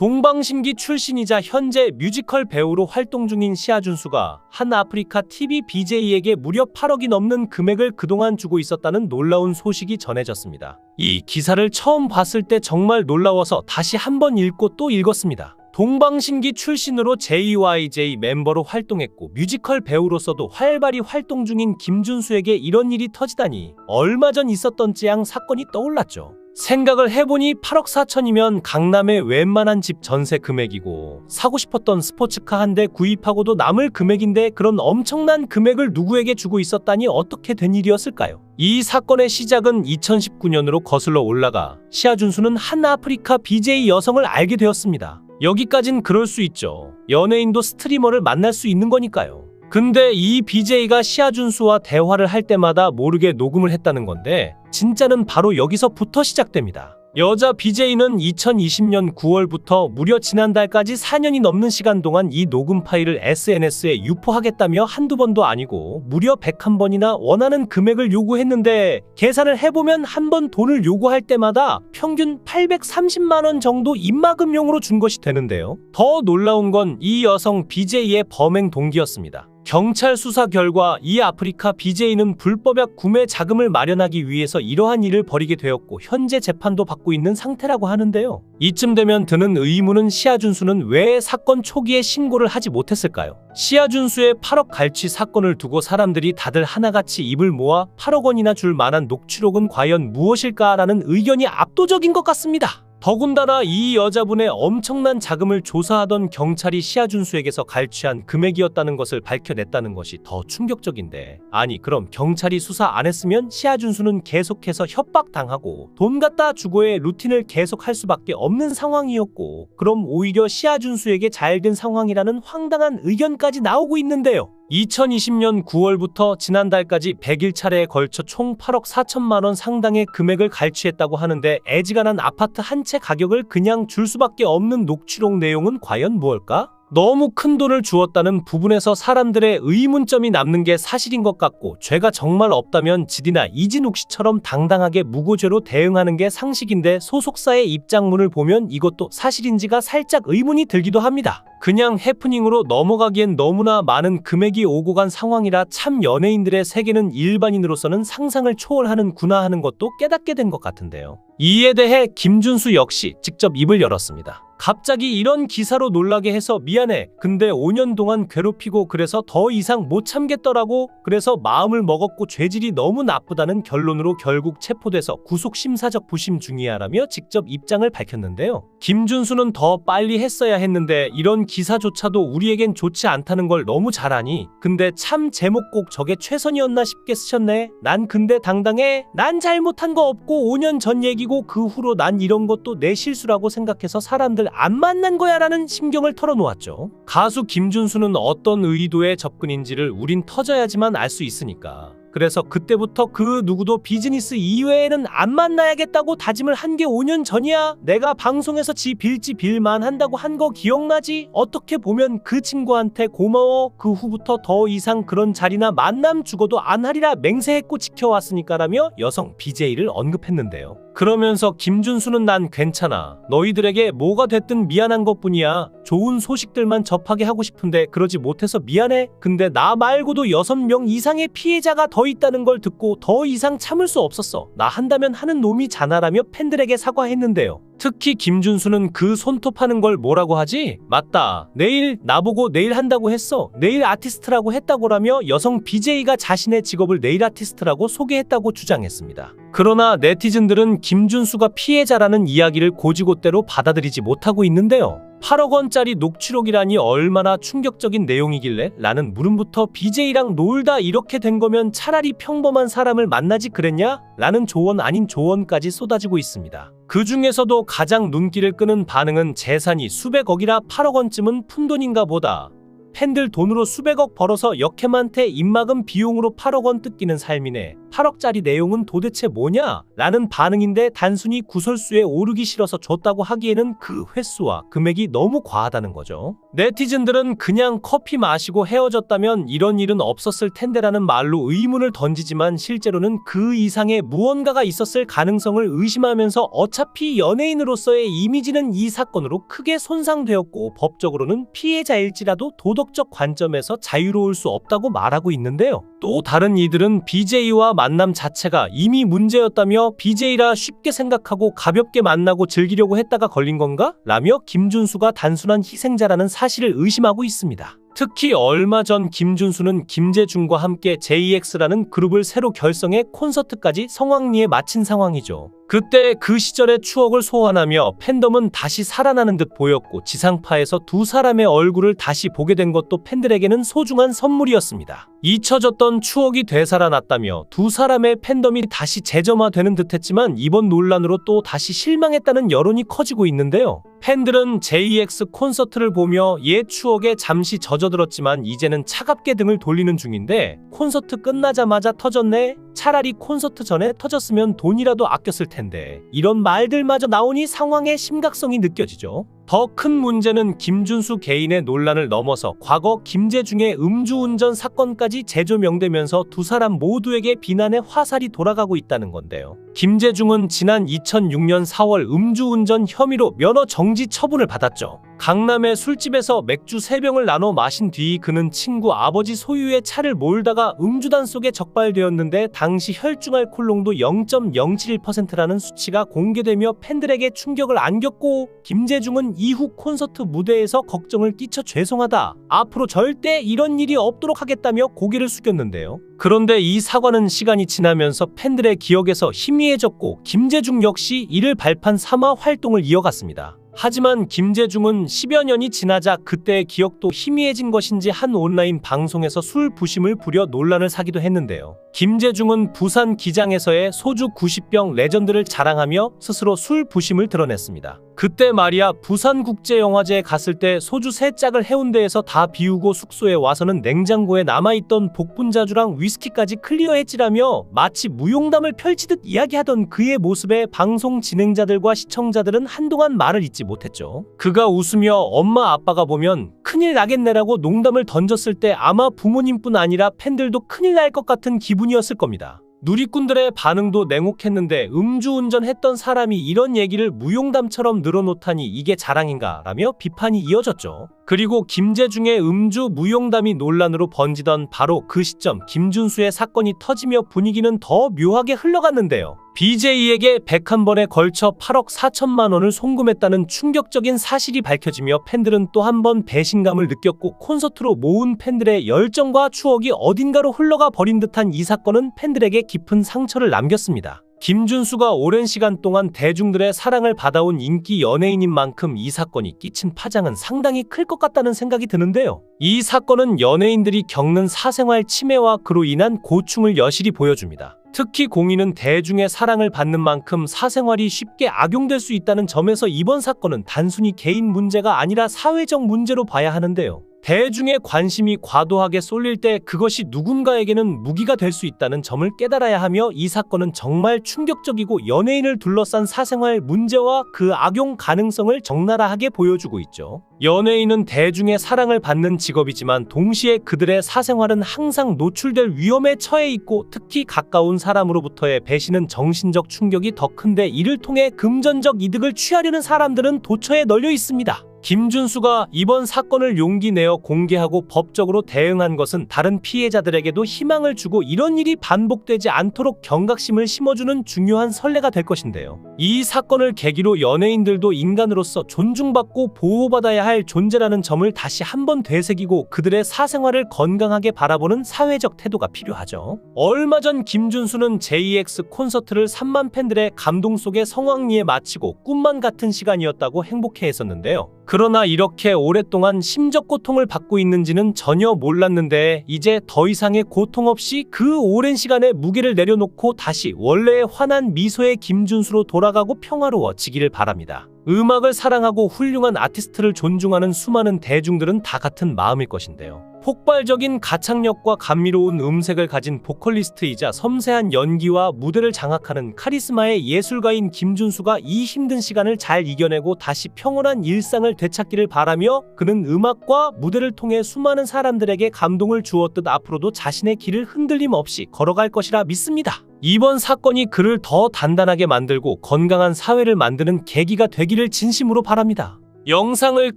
동방신기 출신이자 현재 뮤지컬 배우로 활동 중인 시아준수가 한 아프리카 TV BJ에게 무려 8억이 넘는 금액을 그동안 주고 있었다는 놀라운 소식이 전해졌습니다. 이 기사를 처음 봤을 때 정말 놀라워서 다시 한번 읽고 또 읽었습니다. 동방신기 출신으로 JYJ 멤버로 활동했고 뮤지컬 배우로서도 활발히 활동 중인 김준수에게 이런 일이 터지다니 얼마 전 있었던 찌양 사건이 떠올랐죠. 생각을 해보니 8억 4천이면 강남의 웬만한 집 전세 금액이고 사고 싶었던 스포츠카 한 대 구입하고도 남을 금액인데 그런 엄청난 금액을 누구에게 주고 있었다니 어떻게 된 일이었을까요? 이 사건의 시작은 2019년으로 거슬러 올라가 시아준수는 한 아프리카 BJ 여성을 알게 되었습니다. 여기까진 그럴 수 있죠. 연예인도 스트리머를 만날 수 있는 거니까요. 근데 이 BJ가 시아준수와 대화를 할 때마다 모르게 녹음을 했다는 건데 진짜는 바로 여기서부터 시작됩니다. 여자 BJ는 2020년 9월부터 무려 지난달까지 4년이 넘는 시간 동안 이 녹음 파일을 SNS에 유포하겠다며 한두 번도 아니고 무려 101번이나 원하는 금액을 요구했는데 계산을 해보면 한 번 돈을 요구할 때마다 평균 830만 원 정도 입막음용으로 준 것이 되는데요. 더 놀라운 건 이 여성 BJ의 범행 동기였습니다. 경찰 수사 결과 이 아프리카 BJ는 불법약 구매 자금을 마련하기 위해서 이러한 일을 벌이게 되었고 현재 재판도 받고 있는 상태라고 하는데요. 이쯤 되면 드는 의문은 시아준수는 왜 사건 초기에 신고를 하지 못했을까요? 시아준수의 8억 갈취 사건을 두고 사람들이 다들 하나같이 입을 모아 8억 원이나 줄 만한 녹취록은 과연 무엇일까라는 의견이 압도적인 것 같습니다. 더군다나 이 여자분의 엄청난 자금을 조사하던 경찰이 시아준수에게서 갈취한 금액이었다는 것을 밝혀냈다는 것이 더 충격적인데, 아니 그럼 경찰이 수사 안 했으면 시아준수는 계속해서 협박당하고 돈 갖다 주고의 루틴을 계속할 수밖에 없는 상황이었고, 그럼 오히려 시아준수에게 잘된 상황이라는 황당한 의견까지 나오고 있는데요. 2020년 9월부터 지난달까지 100일차례에 걸쳐 총 8억 4천만 원 상당의 금액을 갈취했다고 하는데 애지간한 아파트 한 채 가격을 그냥 줄 수밖에 없는 녹취록 내용은 과연 무엇일까? 너무 큰 돈을 주었다는 부분에서 사람들의 의문점이 남는 게 사실인 것 같고, 죄가 정말 없다면 지디나 이진욱 씨처럼 당당하게 무고죄로 대응하는 게 상식인데 소속사의 입장문을 보면 이것도 사실인지가 살짝 의문이 들기도 합니다. 그냥 해프닝으로 넘어가기엔 너무나 많은 금액이 오고 간 상황이라 참 연예인들의 세계는 일반인으로서는 상상을 초월하는구나 하는 것도 깨닫게 된 것 같은데요. 이에 대해 김준수 역시 직접 입을 열었습니다. 갑자기 이런 기사로 놀라게 해서 미안해. 근데 5년 동안 괴롭히고 그래서 더 이상 못 참겠더라고. 그래서 마음을 먹었고 죄질이 너무 나쁘다는 결론으로 결국 체포돼서 구속심사적 부심 중이야라며 직접 입장을 밝혔는데요. 김준수는 더 빨리 했어야 했는데 이런 기사조차도 우리에겐 좋지 않다는 걸 너무 잘 아니. 근데 참 제목 꼭 저게 최선이었나 싶게 쓰셨네. 난 근데 당당해. 난 잘못한 거 없고 5년 전 얘기고 그 후로 난 이런 것도 내 실수라고 생각해서 사람들 안 만난 거야 라는 심경을 털어놓았죠. 가수 김준수는 어떤 의도의 접근인지를 우린 터져야지만 알 수 있으니까. 그래서 그때부터 그 누구도 비즈니스 이외에는 안 만나야겠다고 다짐을 한 게 5년 전이야. 내가 방송에서 지 빌지 빌만 한다고 한 거 기억나지? 어떻게 보면 그 친구한테 고마워. 그 후부터 더 이상 그런 자리나 만남 죽어도 안 하리라 맹세했고 지켜왔으니까라며 여성 BJ를 언급했는데요. 그러면서 김준수는 난 괜찮아. 너희들에게 뭐가 됐든 미안한 것뿐이야. 좋은 소식들만 접하게 하고 싶은데 그러지 못해서 미안해. 근데 나 말고도 6명 이상의 피해자가 더 있다는 걸 듣고 더 이상 참을 수 없었어. 나 한다면 하는 놈이 자나라며 팬들에게 사과했는데요. 특히 김준수는 그 손톱하는 걸 뭐라고 하지? 맞다. 내일 나보고 내일 한다고 했어. 네일 아티스트라고 했다고라며 여성 BJ가 자신의 직업을 네일 아티스트라고 소개했다고 주장했습니다. 그러나 네티즌들은 김준수가 피해자라는 이야기를 고지고대로 받아들이지 못하고 있는데요. 8억 원짜리 녹취록이라니 얼마나 충격적인 내용이길래? 라는 물음부터 BJ랑 놀다 이렇게 된 거면 차라리 평범한 사람을 만나지 그랬냐? 라는 조언 아닌 조언까지 쏟아지고 있습니다. 그 중에서도 가장 눈길을 끄는 반응은 재산이 수백억이라 8억 원쯤은 푼돈인가 보다. 팬들 돈으로 수백억 벌어서 역캠한테 입막음 비용으로 8억 원 뜯기는 삶이네. 8억짜리 내용은 도대체 뭐냐? 라는 반응인데 단순히 구설수에 오르기 싫어서 줬다고 하기에는 그 횟수와 금액이 너무 과하다는 거죠. 네티즌들은 그냥 커피 마시고 헤어졌다면 이런 일은 없었을 텐데라는 말로 의문을 던지지만 실제로는 그 이상의 무언가가 있었을 가능성을 의심하면서 어차피 연예인으로서의 이미지는 이 사건으로 크게 손상되었고 법적으로는 피해자일지라도 도덕적 관점에서 자유로울 수 없다고 말하고 있는데요. 또 다른 이들은 BJ와 만남 자체가 이미 문제였다며 BJ라 쉽게 생각하고 가볍게 만나고 즐기려고 했다가 걸린 건가? 라며 김준수가 단순한 희생자라는 사실을 의심하고 있습니다. 특히 얼마 전 김준수는 김재중과 함께 JX라는 그룹을 새로 결성해 콘서트까지 성황리에 마친 상황이죠. 그때 그 시절의 추억을 소환하며 팬덤은 다시 살아나는 듯 보였고 지상파에서 두 사람의 얼굴을 다시 보게 된 것도 팬들에게는 소중한 선물이었습니다. 잊혀졌던 추억이 되살아났다며 두 사람의 팬덤이 다시 재점화되는 듯했지만 이번 논란으로 또 다시 실망했다는 여론이 커지고 있는데요. 팬들은 JX 콘서트를 보며 옛 추억에 잠시 젖어들었지만 이제는 차갑게 등을 돌리는 중인데 콘서트 끝나자마자 터졌네? 차라리 콘서트 전에 터졌으면 돈이라도 아꼈을 텐데 이런 말들마저 나오니 상황의 심각성이 느껴지죠. 더 큰 문제는 김준수 개인의 논란을 넘어서 과거 김재중의 음주운전 사건까지 재조명되면서 두 사람 모두에게 비난의 화살이 돌아가고 있다는 건데요. 김재중은 지난 2006년 4월 음주운전 혐의로 면허 정지 처분을 받았죠. 강남의 술집에서 맥주 3병을 나눠 마신 뒤 그는 친구 아버지 소유의 차를 몰다가 음주단 속에 적발되었는데 당시 혈중 알코올농도 0.071%라는 수치가 공개되며 팬들에게 충격을 안겼고 김재중은 이후 콘서트 무대에서 걱정을 끼쳐 죄송하다. 앞으로 절대 이런 일이 없도록 하겠다며 고개를 숙였는데요. 그런데 이 사과는 시간이 지나면서 팬들의 기억에서 희미해졌고 김재중 역시 이를 발판 삼아 활동을 이어갔습니다. 하지만 김재중은 10여 년이 지나자 그때의 기억도 희미해진 것인지 한 온라인 방송에서 술 부심을 부려 논란을 사기도 했는데요. 김재중은 부산 기장에서의 소주 90병 레전드를 자랑하며 스스로 술 부심을 드러냈습니다. 그때 말이야 부산국제영화제에 갔을 때 소주 3짝을 해운대에서 다 비우고 숙소에 와서는 냉장고에 남아있던 복분자주랑 위스키까지 클리어했지라며 마치 무용담을 펼치듯 이야기하던 그의 모습에 방송 진행자들과 시청자들은 한동안 말을 잇지 못했죠. 그가 웃으며 엄마 아빠가 보면 큰일 나겠네라고 농담을 던졌을 때 아마 부모님뿐 아니라 팬들도 큰일 날 것 같은 기분이었을 겁니다. 누리꾼들의 반응도 냉혹했는데 음주운전 했던 사람이 이런 얘기를 무용담처럼 늘어놓다니 이게 자랑인가? 라며 비판이 이어졌죠. 그리고 김재중의 음주 무용담이 논란으로 번지던 바로 그 시점 김준수의 사건이 터지며 분위기는 더 묘하게 흘러갔는데요. BJ에게 101번에 걸쳐 8억 4천만 원을 송금했다는 충격적인 사실이 밝혀지며 팬들은 또 한 번 배신감을 느꼈고 콘서트로 모은 팬들의 열정과 추억이 어딘가로 흘러가 버린 듯한 이 사건은 팬들에게 깊은 상처를 남겼습니다. 김준수가 오랜 시간 동안 대중들의 사랑을 받아온 인기 연예인인 만큼 이 사건이 끼친 파장은 상당히 클 것 같다는 생각이 드는데요. 이 사건은 연예인들이 겪는 사생활 침해와 그로 인한 고충을 여실히 보여줍니다. 특히 공인은 대중의 사랑을 받는 만큼 사생활이 쉽게 악용될 수 있다는 점에서 이번 사건은 단순히 개인 문제가 아니라 사회적 문제로 봐야 하는데요. 대중의 관심이 과도하게 쏠릴 때 그것이 누군가에게는 무기가 될 수 있다는 점을 깨달아야 하며 이 사건은 정말 충격적이고 연예인을 둘러싼 사생활 문제와 그 악용 가능성을 적나라하게 보여주고 있죠. 연예인은 대중의 사랑을 받는 직업이지만 동시에 그들의 사생활은 항상 노출될 위험에 처해 있고 특히 가까운 사람으로부터의 배신은 정신적 충격이 더 큰데 이를 통해 금전적 이득을 취하려는 사람들은 도처에 널려 있습니다. 김준수가 이번 사건을 용기 내어 공개하고 법적으로 대응한 것은 다른 피해자들에게도 희망을 주고 이런 일이 반복되지 않도록 경각심을 심어주는 중요한 선례가 될 것인데요. 이 사건을 계기로 연예인들도 인간으로서 존중받고 보호받아야 할 존재라는 점을 다시 한번 되새기고 그들의 사생활을 건강하게 바라보는 사회적 태도가 필요하죠. 얼마 전 김준수는 JX 콘서트를 3만 팬들의 감동 속에 성황리에 마치고 꿈만 같은 시간이었다고 행복해했었는데요. 그러나 이렇게 오랫동안 심적 고통을 받고 있는지는 전혀 몰랐는데 이제 더 이상의 고통 없이 그 오랜 시간의 무게를 내려놓고 다시 원래의 환한 미소의 김준수로 돌아가고 평화로워지기를 바랍니다. 음악을 사랑하고 훌륭한 아티스트를 존중하는 수많은 대중들은 다 같은 마음일 것인데요. 폭발적인 가창력과 감미로운 음색을 가진 보컬리스트이자 섬세한 연기와 무대를 장악하는 카리스마의 예술가인 김준수가 이 힘든 시간을 잘 이겨내고 다시 평온한 일상을 되찾기를 바라며 그는 음악과 무대를 통해 수많은 사람들에게 감동을 주었듯 앞으로도 자신의 길을 흔들림 없이 걸어갈 것이라 믿습니다. 이번 사건이 그를 더 단단하게 만들고 건강한 사회를 만드는 계기가 되기를 진심으로 바랍니다. 영상을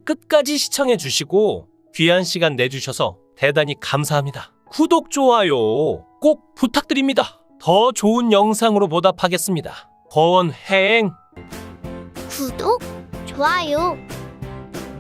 끝까지 시청해 주시고 귀한 시간 내주셔서 대단히 감사합니다. 구독, 좋아요 꼭 부탁드립니다. 더 좋은 영상으로 보답하겠습니다. 권행. 구독, 좋아요